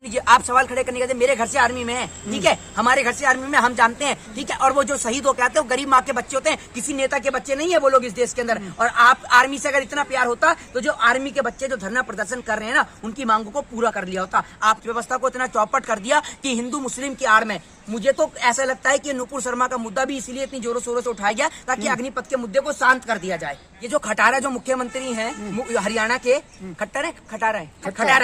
लीजिए, आप सवाल खड़े करने के मेरे घर से आर्मी में है, ठीक है, हमारे घर से आर्मी में हम जानते हैं, ठीक है, और वो जो शहीद होके आते हैं वो गरीब माँ के बच्चे होते हैं, किसी नेता के बच्चे नहीं है वो लोग इस देश के अंदर। और आप आर्मी से अगर इतना प्यार होता तो जो आर्मी के बच्चे जो धरना प्रदर्शन कर रहे हैं ना, उनकी मांगों को पूरा कर लिया होता। आप व्यवस्था को इतना चौपट कर दिया कि हिंदू मुस्लिम की आड़ में। मुझे तो ऐसा लगता है कि नुपुर शर्मा का मुद्दा भी इसीलिए इतनी जोरों शोरों से उठाया गया ताकि अग्निपथ के मुद्दे को शांत कर दिया जाए। ये जो खटारा जो मुख्यमंत्री हैं हरियाणा के, खट्टर है, खटारा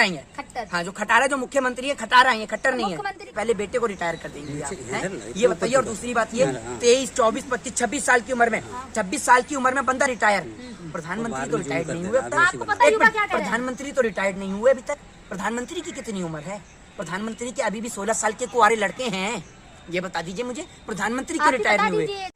ही है, हाँ, जो खटारा जो मुख्यमंत्री है खटारा ही है, खट्टर नहीं है। पहले बेटे को रिटायर कर देंगे आप, ये बताइए। और दूसरी बात ये 23, 24, 25, 26 साल की उम्र में, 26 साल की उम्र में बंदा रिटायर। प्रधानमंत्री तो रिटायर्ड नहीं हुए, प्रधानमंत्री तो रिटायर्ड नहीं हुए अभी तक। प्रधानमंत्री की कितनी उम्र है? प्रधानमंत्री के अभी भी 16 साल के कुंवारे लड़के हैं। ये बता दीजिए मुझे, प्रधानमंत्री क्यों रिटायर नहीं हुए?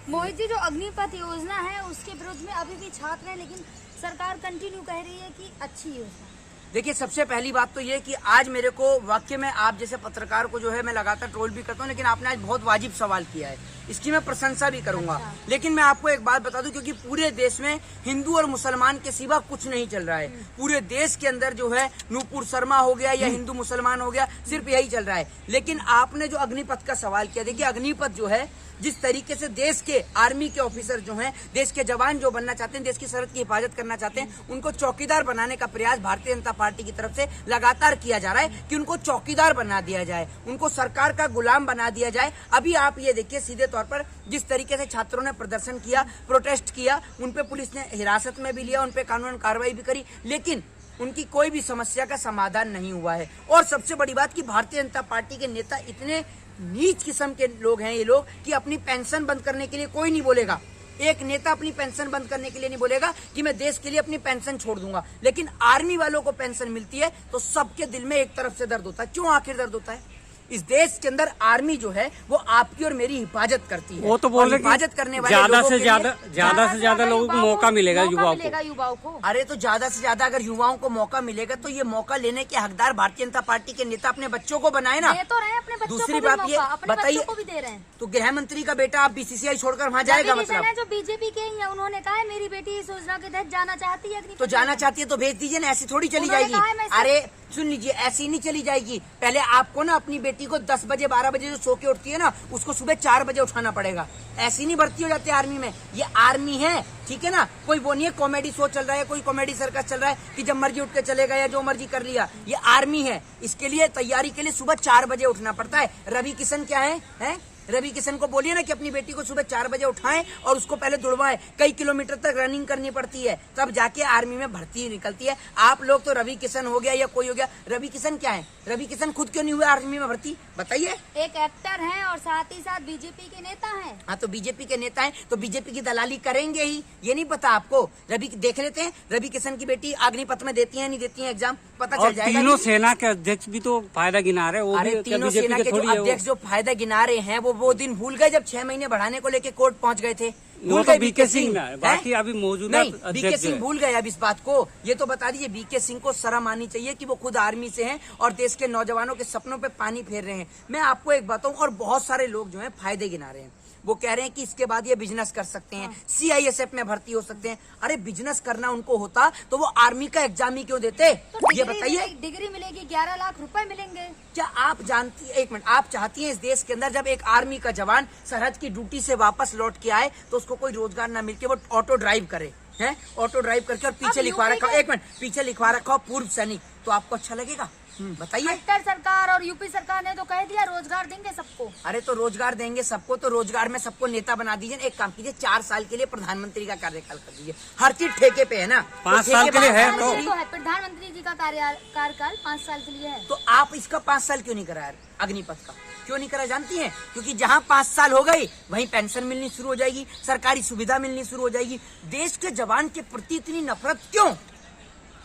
मोहित जी, जो अग्निपथ योजना है उसके विरुद्ध में अभी भी छात्र हैं, लेकिन सरकार कंटिन्यू कह रही है कि अच्छी योजना। देखिए, सबसे पहली बात तो ये कि आज मेरे को वाकई में आप जैसे पत्रकार को जो है मैं लगातार ट्रोल भी करता हूँ, लेकिन आपने आज बहुत वाजिब सवाल किया है, इसकी मैं प्रशंसा भी करूंगा। लेकिन मैं आपको एक बात बता दूं, क्योंकि पूरे देश में हिंदू और मुसलमान के सिवा कुछ नहीं चल रहा है। पूरे देश के अंदर जो है नुपुर शर्मा हो गया या हिंदू मुसलमान हो गया, सिर्फ यही चल रहा है। लेकिन आपने जो अग्निपथ का सवाल किया, देखिए अग्निपथ जो है, जिस तरीके से देश के आर्मी के ऑफिसर जो हैं, देश के जवान जो बनना चाहते हैं, देश की सरहद की हिफाजत करना चाहते हैं, उनको चौकीदार बनाने का प्रयास भारतीय जनता पार्टी की तरफ से लगातार किया जा रहा है कि उनको चौकीदार बना दिया जाए, उनको सरकार का गुलाम बना दिया जाए। अभी आप ये देखिए सीधे तौर पर जिस तरीके से छात्रों ने प्रदर्शन किया, प्रोटेस्ट किया, उन पे पुलिस ने हिरासत में भी लिया, उन पे कानूनी कार्रवाई भी करी, लेकिन उनकी कोई भी समस्या का समाधान नहीं हुआ है। और सबसे बड़ी बात कि भारतीय जनता पार्टी के नेता इतने नीच किस्म के लोग हैं ये लोग कि अपनी पेंशन बंद करने के लिए कोई नहीं बोलेगा। एक नेता अपनी पेंशन बंद करने के लिए नहीं बोलेगा कि मैं देश के लिए अपनी पेंशन छोड़ दूंगा, लेकिन आर्मी वालों को पेंशन मिलती है तो सबके दिल में एक तरफ से दर्द होता है। क्यों आखिर दर्द होता है? इस देश के अंदर आर्मी जो है वो आपकी और मेरी हिफाजत करती है। वो तो बोल रहे हिफाजत करने वाले ज्यादा से ज्यादा लोगों को मौका मिलेगा, युवाओं को। अरे तो ज्यादा से ज्यादा अगर युवाओं को मौका मिलेगा तो ये मौका लेने के हकदार भारतीय जनता पार्टी के नेता अपने बच्चों को बनाए ना। तो रहे अपने बच्चों दूसरी बात ये बताइए, को भी दे रहे हैं। तो गृह मंत्री का बेटा आप बीसीसीआई छोड़कर वहाँ जाएगा? मतलब जो बीजेपी के ही है, उन्होंने कहा है मेरी बेटी इस योजना के तहत जाना चाहती है, तो जाना चाहती है तो भेज दीजिए ना, ऐसी थोड़ी चली जाएगी। अरे सुन लीजिए, ऐसी नहीं चली जाएगी। पहले आपको ना अपनी बेटी को 10 बजे 12 बजे जो सो के उठती है ना, उसको सुबह 4 बजे उठाना पड़ेगा। ऐसी नहीं भर्ती हो जाती आर्मी में। ये आर्मी है, ठीक है ना, कोई वो नहीं है कॉमेडी शो चल रहा है, कोई कॉमेडी सर्कस चल रहा है कि जब मर्जी उठ के चलेगा या जो मर्जी कर लिया। ये आर्मी है, इसके लिए तैयारी के लिए सुबह 4 बजे उठना पड़ता है। रवि किशन क्या है? रवि किशन को बोलिए ना कि अपनी बेटी को सुबह 4 बजे उठाएं और उसको पहले दौड़वाएं। कई किलोमीटर तक रनिंग करनी पड़ती है, तब जाके आर्मी में भर्ती निकलती है। आप लोग तो रवि किशन हो गया या कोई हो गया, रवि किशन क्या है? रवि किशन खुद क्यों नहीं हुए आर्मी में भर्ती? बताइए। एक एक्टर है और साथ ही साथ बीजेपी के नेता हैं। हाँ, तो बीजेपी के नेता हैं तो बीजेपी की दलाली करेंगे ही। ये नहीं पता आपको? रवि देख लेते हैं, रवि किशन की बेटी अग्निपथ में देती है नहीं देती है एग्जाम, पता चल जाएगा। तीनों सेना के अध्यक्ष भी तो फायदा गिना रहे हैं। अरे तीनों सेना के जो अध्यक्ष जो फायदा गिना रहे हैं वो दिन भूल गए जब 6 महीने बढ़ाने को लेके कोर्ट पहुंच गए थे। वो तो बीके सिंह, बाकी अभी मौजूदा बीके सिंह भूल गए अब इस बात को। ये तो बता दीजिए, बीके सिंह को शर्म आनी चाहिए कि वो खुद आर्मी से हैं और देश के नौजवानों के सपनों पे पानी फेर रहे हैं। मैं आपको एक बताऊं, और बहुत सारे लोग जो हैं फायदे गिना रहे हैं। वो कह रहे हैं कि इसके बाद ये बिजनेस कर सकते हैं, CISF में भर्ती हो सकते हैं। अरे बिजनेस करना उनको होता तो वो आर्मी का एग्जाम ही क्यों देते? तो ये बताइए। डिग्री मिलेगी, 11 लाख रुपए मिलेंगे। क्या आप जानती, एक मिनट, आप चाहती हैं इस देश के अंदर जब एक आर्मी का जवान सरहद की ड्यूटी से वापस लौट के आए तो उसको कोई रोजगार ना मिलके वो ऑटो ड्राइव करे? हैं, ऑटो ड्राइव करके और पीछे लिखवा रखा, एक मिनट, पीछे लिखवा रखा पूर्व सैनिक, तो आपको अच्छा लगेगा? बताइए। खट्टर सरकार और यूपी सरकार ने तो कह दिया रोजगार देंगे सबको। अरे तो रोजगार देंगे सबको, तो रोजगार में सबको नेता बना दीजिए। एक काम कीजिए, 4 साल के लिए प्रधानमंत्री का कार्यकाल कर दीजिए। हर चीज ठेके पे है ना, 5 साल के लिए है तो प्रधानमंत्री जी का कार्यकाल 5 साल के लिए है। तो आप इसका 5 साल क्यों नहीं कराया? अग्निपथ का क्यों नहीं करा जानती हैं? क्योंकि जहां 5 साल हो गई वहीं पेंशन मिलनी शुरू हो जाएगी, सरकारी सुविधा मिलनी शुरू हो जाएगी। देश के जवान के प्रति इतनी नफरत क्यों?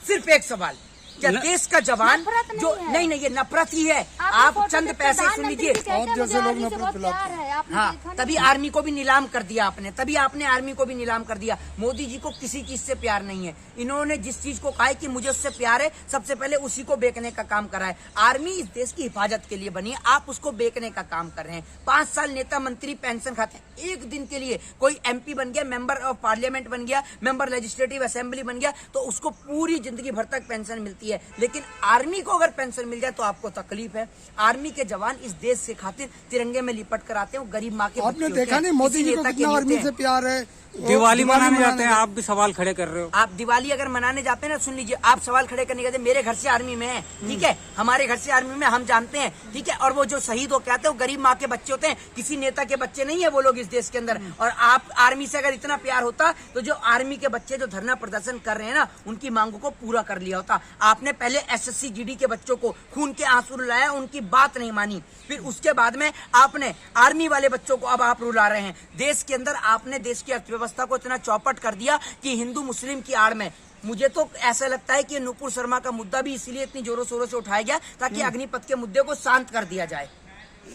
सिर्फ एक सवाल, क्या देश का जवान जो नहीं ये नफरत ही है। आप चंद पैसे सुन लीजिए, जैसे लोग नफरत फैलाते हैं। हाँ, तभी आर्मी को भी नीलाम कर दिया आपने, तभी आपने आर्मी को भी नीलाम कर दिया। मोदी जी को किसी चीज से प्यार नहीं है। इन्होंने जिस चीज को कहा है कि मुझे उससे प्यार है, सबसे पहले उसी को बेचने का काम करा है। आर्मी इस देश की हिफाजत के लिए बनी है, आप उसको बेचने का काम कर रहे हैं। 5 साल नेता मंत्री पेंशन खाते हैं, एक दिन के लिए कोई MP बन गया, मेंबर ऑफ पार्लियामेंट बन गया, मेंबर लेजिस्लेटिव असेंबली बन गया, तो उसको पूरी जिंदगी भर तक पेंशन मिलती है। होती है, लेकिन आर्मी को अगर पेंशन मिल जाए तो आपको तकलीफ है। आर्मी के जवान इस देश से खातिर तिरंगे में लिपट कर आते हैं, गरीब माँ के आपने देखा नहीं मोदी जी को कितना आर्मी से प्यार है। दिवाली मनाने जाते हैं, आप भी सवाल खड़े कर रहे हो। आप दिवाली अगर मनाने जाते हैं ना, सुन लीजिए, आप सवाल खड़े करने जाते हैं, मेरे घर से आर्मी में है, ठीक है, हमारे घर से आर्मी में, हम जानते हैं, ठीक है, और वो जो शहीद हो कहते हैं वो गरीब माँ के बच्चे होते हैं, किसी नेता के बच्चे नहीं है वो लोग इस देश के अंदर। और आप आर्मी से अगर इतना प्यार होता तो जो आर्मी के बच्चे जो धरना प्रदर्शन कर रहे हैं ना, उनकी मांगों को पूरा कर लिया होता। आपने पहले SSC GD के बच्चों को खून के आंसू रुलाया, उनकी बात नहीं मानी, फिर उसके बाद में आपने आर्मी वाले बच्चों को अब आप रुला रहे हैं। देश के अंदर आपने देश की अर्थव्यवस्था को इतना चौपट कर दिया कि हिंदू मुस्लिम की आड़ में, मुझे तो ऐसा लगता है कि नुपुर शर्मा का मुद्दा भी इसलिए इतनी जोरों शोरों से उठाया गया ताकि अग्निपथ के मुद्दे को शांत कर दिया जाए।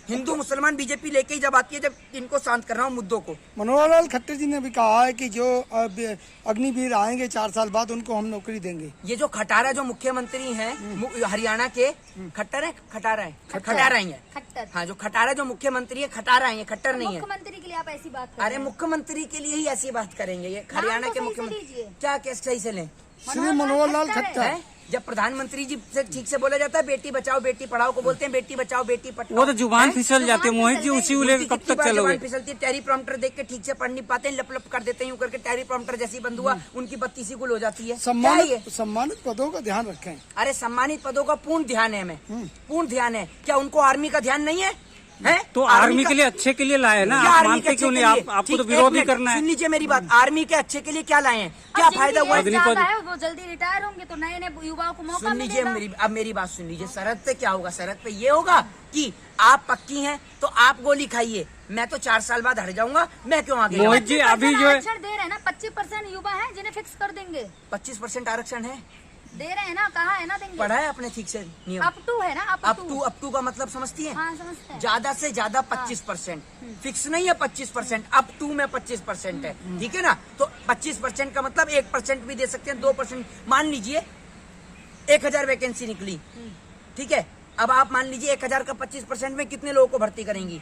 हिंदू मुसलमान बीजेपी लेके ही जब आती है, जब इनको शांत करना हो मुद्दों को। मनोहर लाल खट्टर जी ने भी कहा है कि जो अग्निवीर आएंगे 4 साल बाद उनको हम नौकरी देंगे। ये जो खटारा जो मुख्यमंत्री हैं हरियाणा के, खट्टर है, खटारा है, खटारा ही है, खट्टर। हाँ, जो खटारा जो मुख्यमंत्री है, खटारा है, खट्टर नहीं है। मुख्यमंत्री के लिए आप ऐसी बात कर अरे मुख्यमंत्री के लिए ही ऐसी बात करेंगे, ये हरियाणा के मुख्यमंत्री। क्या कैसे सही से लें? श्री मनोहर लाल खट्टर। जब प्रधानमंत्री जी से ठीक से बोला जाता है बेटी बचाओ बेटी पढ़ाओ को बोलते हैं बेटी बचाओ बेटी पढ़ाओ। वो तो जुबान फिसल जाती है मोहित जी, उसी लेकर कब तक चलोगे? फिसलती है, टैरी प्रॉम्प्टर देख के ठीक से पढ़ नहीं पाते, लप लप कर देते हैं, यूं करके टैरी प्रॉम्प्टर जैसी बंद हुआ उनकी बत्ती सी गुल हो जाती है। सम्मानित पदों का ध्यान रखें। अरे सम्मानित पदों का पूर्ण ध्यान है, हमें पूर्ण ध्यान है। क्या उनको आर्मी का ध्यान नहीं है? तो आर्मी के लिए अच्छे के लिए लाए ना, आप मानते क्यों नहीं? आपको तो विरोध ही करना है। सुन लीजिए मेरी बात, आर्मी के अच्छे के लिए क्या लाए हैं, क्या फायदा हुआ? वो जल्दी रिटायर होंगे तो नए नए युवाओं को मौका मिलेगा। सुन लीजिए अब मेरी बात सुन लीजिए, शरत पे क्या होगा? शरत पे ये होगा कि आप पक्की हैं तो आप गोली खाइए, मैं तो 4 साल बाद हट जाऊंगा, मैं क्यों आगे? मोहित जी अभी जो आरक्षण दे रहे हैं ना, 25% युवा है जिन्हें फिक्स कर देंगे। 25% आरक्षण है, दे रहे हैं ना, कहा है ना देंगे। पढ़ा है अपने ठीक से नियम? अप टू है ना, अप टू का मतलब समझती है? हाँ, समझते हैं। ज्यादा से ज्यादा 25%, फिक्स नहीं है 25%, अप टू में 25% है, ठीक है ना? तो 25% का मतलब 1% भी दे सकते हैं, 2%। मान लीजिए 1000 वैकेंसी निकली, ठीक है, अब आप मान लीजिए 1000 का 25% में कितने लोगों को भर्ती करेंगी?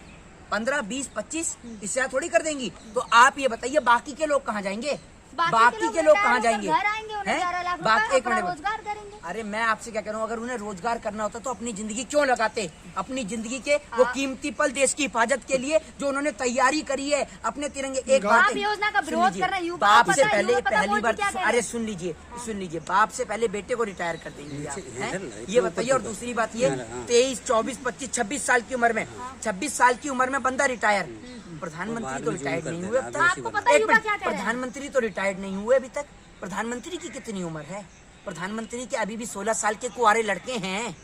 15, 20, 25, इससे थोड़ी कर देंगी। तो आप ये बताइए बाकी के लोग कहाँ जाएंगे? बाकी के लोग कहाँ जाएंगे? एक मिनट, रोजगार करेंगे। अरे मैं आपसे क्या कह रहा हूँ, अगर उन्हें रोजगार करना होता तो अपनी जिंदगी क्यों लगाते? अपनी जिंदगी के वो कीमती पल देश की हिफाजत के लिए जो उन्होंने तैयारी करी है अपने तिरंगे। एक बात योजना का विरोध कर रहे हैं, बाप से पहले पहली बार, अरे सुन लीजिए, बाप से पहले बेटे को रिटायर कर देंगे, ये बताइए। और दूसरी बात ये 23, 24, 25, 26 साल की उम्र में, 26 साल की उम्र में बंदा रिटायर। प्रधानमंत्री तो रिटायर्ड नहीं हुए अब तक। प्रधानमंत्री तो रिटायर्ड नहीं हुए अभी तक। प्रधानमंत्री की कितनी उम्र है? प्रधानमंत्री के अभी भी 16 साल के कुंवारे लड़के हैं,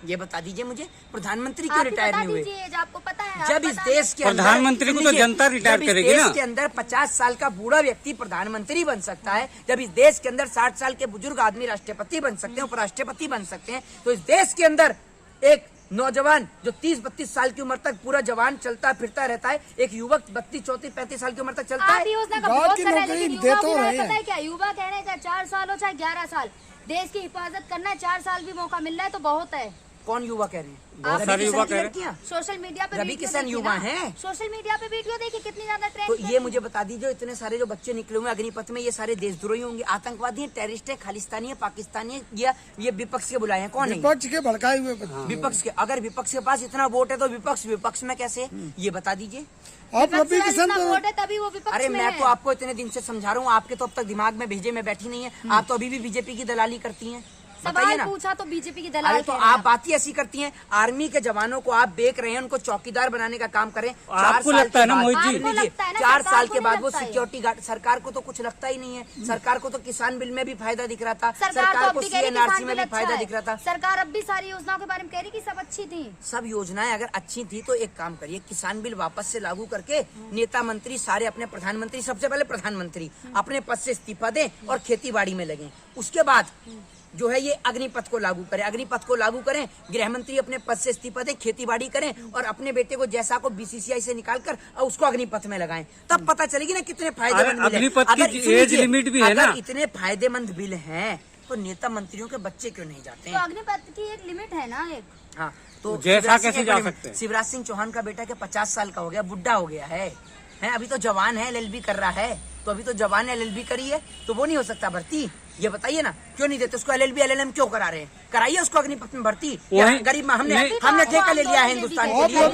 ये बता दीजिए मुझे। प्रधानमंत्री क्यों रिटायर नहीं हुए? आपको पता है, जब इस देश के प्रधानमंत्री को तो जनता रिटायर करेगी ना। देश के अंदर 50 साल का बूढ़ा व्यक्ति प्रधानमंत्री बन सकता है, जब इस देश के अंदर 60 साल के बुजुर्ग आदमी राष्ट्रपति बन सकते हैं, उपराष्ट्रपति बन सकते हैं, तो इस देश के अंदर एक नौजवान जो 30-32 साल की उम्र तक पूरा जवान चलता फिरता रहता है, एक युवक 32, 34, 35 साल की उम्र तक चलता है। योजना का विरोध कर रहे हैं, लेकिन युवा भी पता है क्या, युवा कह रहे हैं चाहे 4 साल हो चाहे 11 साल, देश की हिफाजत करना है, 4 साल भी मौका मिल रहा है तो बहुत है। कौन युवा कह रहे हैं? बहुत सारे युवा कह रहे हैं। सोशल मीडिया पे रवि किशन युवा हैं। सोशल मीडिया पे वीडियो देखिए कितनी ज्यादा ट्रेंड। तो ये मुझे बता दीजिए, इतने सारे जो बच्चे निकले हुए अग्निपथ में, ये सारे देशद्रोही होंगे, आतंकवादी हैं, टेररिस्ट है, खालिस्तानी है, पाकिस्तानी है, या ये विपक्ष के बुलाए हैं? कौन है? विपक्ष के भड़काए हुए। विपक्ष के। अगर विपक्ष के पास इतना वोट है तो विपक्ष में कैसे, ये बता दीजिए आप? रवि किशन वोट है तभी वो विपक्ष। अरे मैं तो आपको इतने दिन से समझा रहा हूँ, आपके तो अब तक दिमाग में भेजे में बैठी नहीं है, आप तो अभी भी बीजेपी की दलाली करती हैं। सवाल पूछा तो बीजेपी की दलाल। अरे तो आप बात ही ऐसी करती हैं, आर्मी के जवानों को आप बेच रहे हैं, उनको चौकीदार बनाने का काम करें। आपको लगता है ना मोहित जी? 4 साल के बाद वो सिक्योरिटी गार्ड, सरकार को तो कुछ लगता ही नहीं है। सरकार को तो किसान बिल में भी फायदा दिख रहा था, सरकार को CNRC में भी फायदा दिख रहा था। सरकार अब भी सारी योजनाओं के बारे में कह रही कि सब अच्छी थी। सब योजनाएं अगर अच्छी थी तो एक काम करिए, किसान बिल वापस से लागू करके नेता मंत्री सारे अपने प्रधानमंत्री, सबसे पहले प्रधानमंत्री अपने पद से इस्तीफा दें और खेती बाड़ी में लगे। उसके बाद जो है ये अग्निपथ को लागू करें, अग्निपथ को लागू करें, गृह मंत्री अपने पद से इस्तीफा दें, खेती बाड़ी करें और अपने बेटे को जैसा को BCCI से निकालकर उसको अग्निपथ में लगाएं, तब पता चलेगी ना कितने फायदेमंद बिल हैं। अग्निपथ की एज लिमिट भी है ना। अगर इतने फायदेमंद बिल हैं तो नेता मंत्रियों के बच्चे क्यों नहीं जाते हैं? तो अग्निपथ की एक लिमिट है ना, एक। हाँ, तो जैसा कैसे जा सकते हैं? शिवराज सिंह चौहान का बेटा के 50 साल का हो गया, बुढ़ा हो गया है, अभी तो जवान है, LLB कर रहा है, तो अभी तो जवान LLB करी है, तो वो नहीं हो सकता भर्ती? ये बताइए ना, क्यों नहीं देते उसको? LLB LLM क्यों करा रहे हैं? कराइए उसको अग्निपथ में भर्ती। वहीं- गरीब हमने नहीं। हमने ठेका ले लिया है हिंदुस्तान के लिए।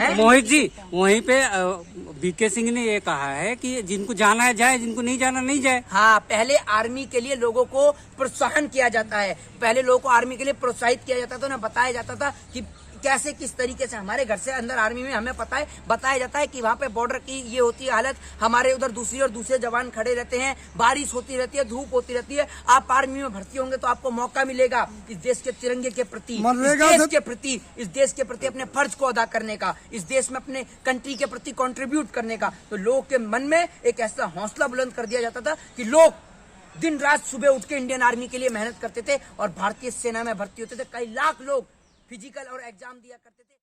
हैं? मोहित जी, वहीं पे बीके सिंह ने ये कहा है कि जिनको जाना है जाए, जिनको नहीं जाना नहीं जाए। हाँ, पहले आर्मी के लिए लोगों को प्रोत्साहन किया जाता है, पहले लोगों को आर्मी के लिए प्रोत्साहित किया जाता था, उन्हें बताया जाता था कि कैसे किस तरीके से हमारे घर से अंदर आर्मी में हमें पता है, बताया जाता है कि वहाँ पे बॉर्डर की ये होती है हालत, हमारे उधर दूसरी और दूसरे जवान खड़े रहते हैं, बारिश होती रहती है, धूप होती रहती है, आप आर्मी में भर्ती होंगे तो आपको मौका मिलेगा इस देश के तिरंगे के प्रति, इस देश के प्रति अपने फर्ज को अदा करने का, इस देश में अपने कंट्री के प्रति कंट्रीब्यूट करने का। तो लोगों के मन में एक ऐसा हौसला बुलंद कर दिया जाता था कि लोग दिन रात सुबह उठ के इंडियन आर्मी के लिए मेहनत करते थे और भारतीय सेना में भर्ती होते थे। कई लाख लोग फिजिकल और एग्जाम दिया करते थे।